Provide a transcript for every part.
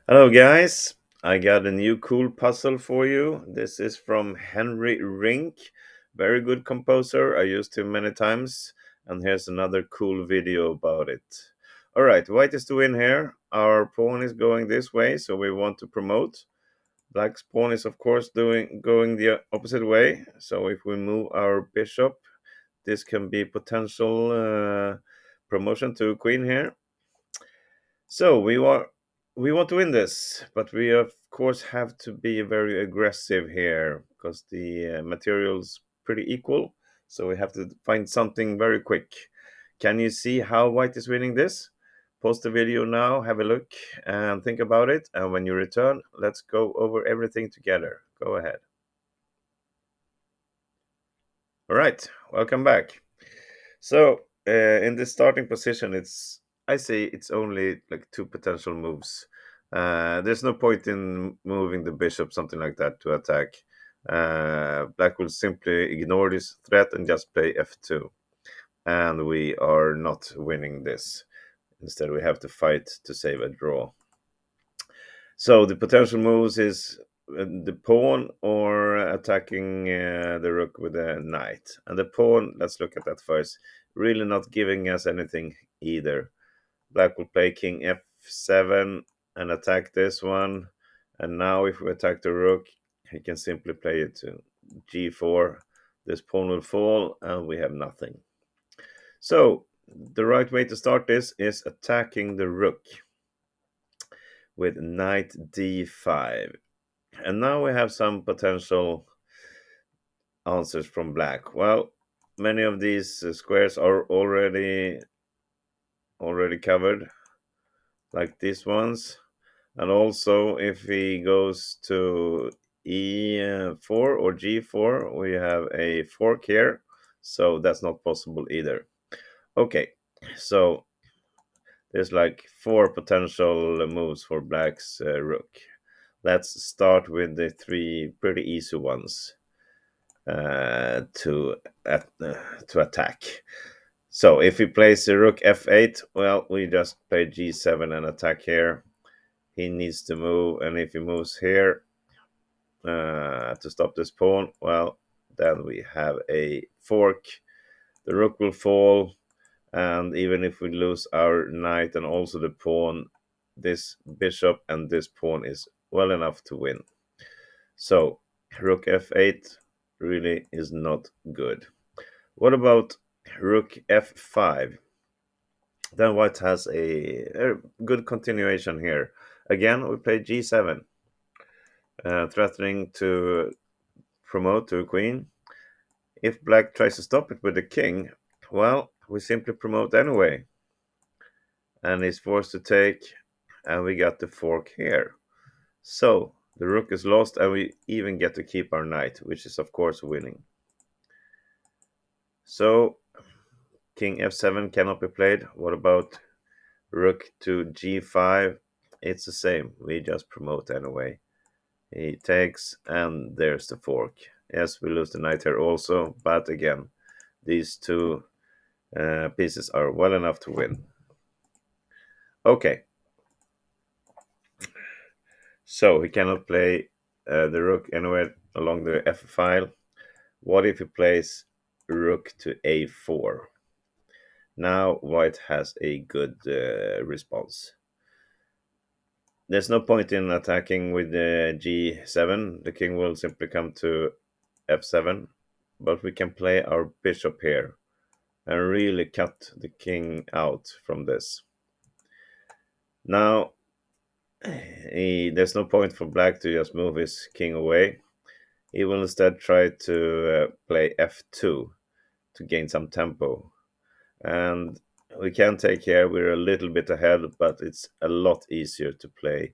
Hello, guys. I got a new cool puzzle for you. This is from Henri Rinck, very good composer. I used him many times, and here's another cool video about it. All right, white is to win here. Our pawn is going this way, so we want to promote. Black's pawn is, of course, doing going the opposite way. So if we move our bishop, this can be potential promotion to queen here. So we want to win this, but we of course have to be very aggressive here because the material's pretty equal. So we have to find something very quick. Can you see how white is winning this? Pause the video now, have a look, and think about it. And when you return, let's go over everything together. Go ahead. All right, welcome back. So in the starting position, I say it's only like two potential moves. There's no point in moving the bishop, something like that, to attack. Black will simply ignore this threat and just play f2, and we are not winning this. Instead, we have to fight to save a draw. So the potential moves is the pawn or attacking the rook with a knight. And the pawn, let's look at that first. Really not giving us anything either. Black will play king f7 and attack this one. And now if we attack the rook, he can simply play it to g4. This pawn will fall and we have nothing. So the right way to start this is attacking the rook with knight d5. And now we have some potential answers from black. Well, many of these squares are already covered, like these ones. And also, if he goes to e4 or g4, we have a fork here. So that's not possible either. Okay, so there's like four potential moves for black's rook. Let's start with the three pretty easy ones to attack. So if he plays the rook f8, well, we just play g7 and attack here. He needs to move, and if he moves here to stop this pawn, well, then we have a fork. The rook will fall, and even if we lose our knight and also the pawn, this bishop and this pawn is well enough to win. So rook f8 really is not good. What about rook f5? Then white has a good continuation here. Again, we play g7, threatening to promote to a queen. If black tries to stop it with the king, well, we simply promote anyway. And he's forced to take, and we got the fork here. So the rook is lost, and we even get to keep our knight, which is of course winning. So king f7 cannot be played. What about rook to g5? It's the same. We just promote anyway. He takes, and there's the fork. Yes, we lose the knight here also, but again, these two pieces are well enough to win. Okay, so he cannot play the rook anywhere along the f file. What if he plays rook to a4? Now white has a good response. There's no point in attacking with the g7. The king will simply come to f7, but we can play our bishop here and really cut the king out from this. Now, there's no point for black to just move his king away. He will instead try to play f2 to gain some tempo. And we can take here, we're a little bit ahead, but it's a lot easier to play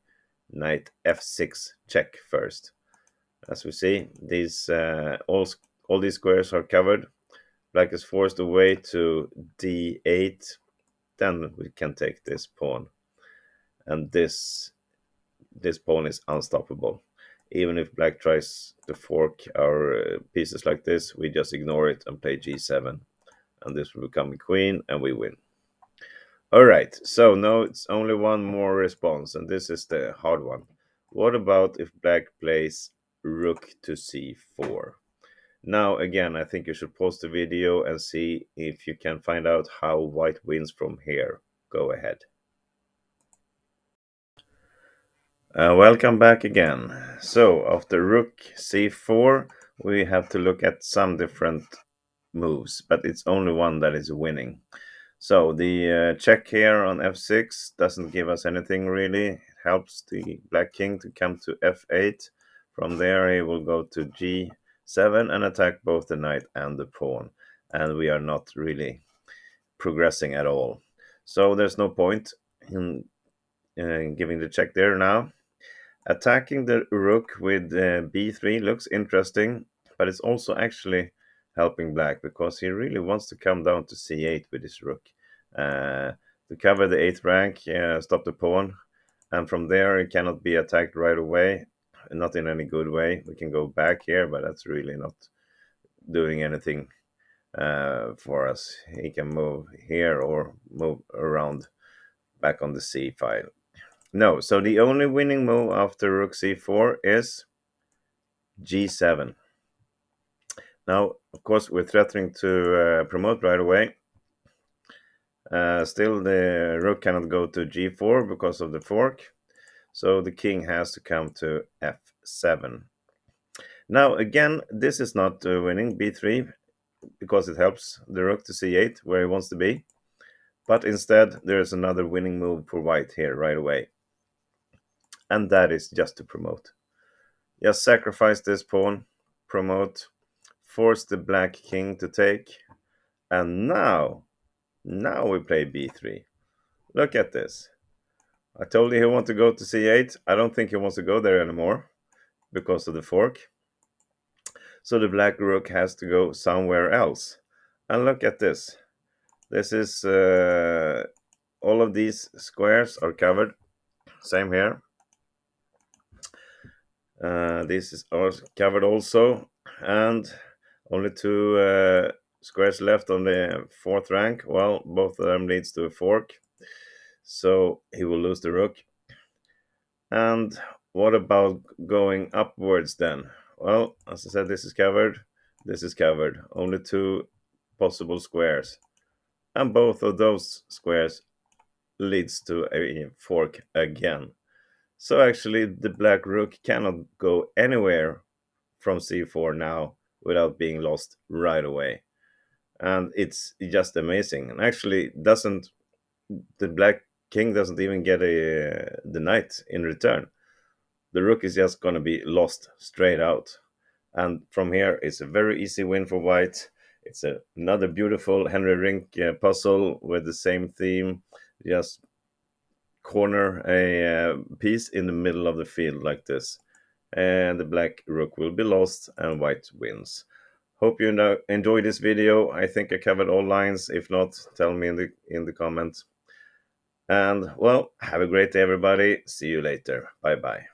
knight f6 check first. As we see, these all these squares are covered. Black is forced away to d8. Then we can take this pawn, and this pawn is unstoppable. Even if black tries to fork our pieces like this, we just ignore it and play g7, and this will become a queen, and we win. All right, so now it's only one more response, and this is the hard one. What about if black plays rook to c4? Now, again, I think you should pause the video and see if you can find out how white wins from here. Go ahead. Welcome back again. So, after rook c4, we have to look at some different moves, but it's only one that is winning. So, the check here on f6 doesn't give us anything really. It helps the black king to come to f8. From there, he will go to g7 and attack both the knight and the pawn. And we are not really progressing at all. So, there's no point in giving the check there now. Attacking the rook with b3 looks interesting, but it's also actually helping black because he really wants to come down to c8 with his rook to cover the 8th rank, stop the pawn, and from there it cannot be attacked right away, not in any good way. We can go back here, but that's really not doing anything for us. He can move here or move around back on the c file. No, so the only winning move after rook c4 is g7. Now, of course, we're threatening to promote right away. Still, the rook cannot go to g4 because of the fork. So the king has to come to f7. Now, again, this is not winning b3 because it helps the rook to c8 where he wants to be. But instead, there is another winning move for white here right away. And that is just to promote. Just sacrifice this pawn, promote, force the black king to take, and now we play b3. Look at this. I told you he wants to go to c8. I don't think he wants to go there anymore because of the fork. So the black rook has to go somewhere else. And look at this. This is all of these squares are covered. Same here. This is covered also, and only two squares left on the 4th rank. Well, both of them leads to a fork, so he will lose the rook. And what about going upwards then? Well, as I said, this is covered, this is covered. Only two possible squares, and both of those squares leads to a fork again. So actually, the black rook cannot go anywhere from c4 now without being lost right away. And it's just amazing. And actually, doesn't the black king doesn't even get the knight in return. The rook is just going to be lost straight out. And from here, it's a very easy win for white. It's another beautiful Henri Rinck puzzle with the same theme. Just corner a piece in the middle of the field like this, and the black rook will be lost and white wins. Hope you enjoyed this video. I think I covered all lines. If not, tell me in the comments. And well, have a great day, everybody. See you later. Bye bye.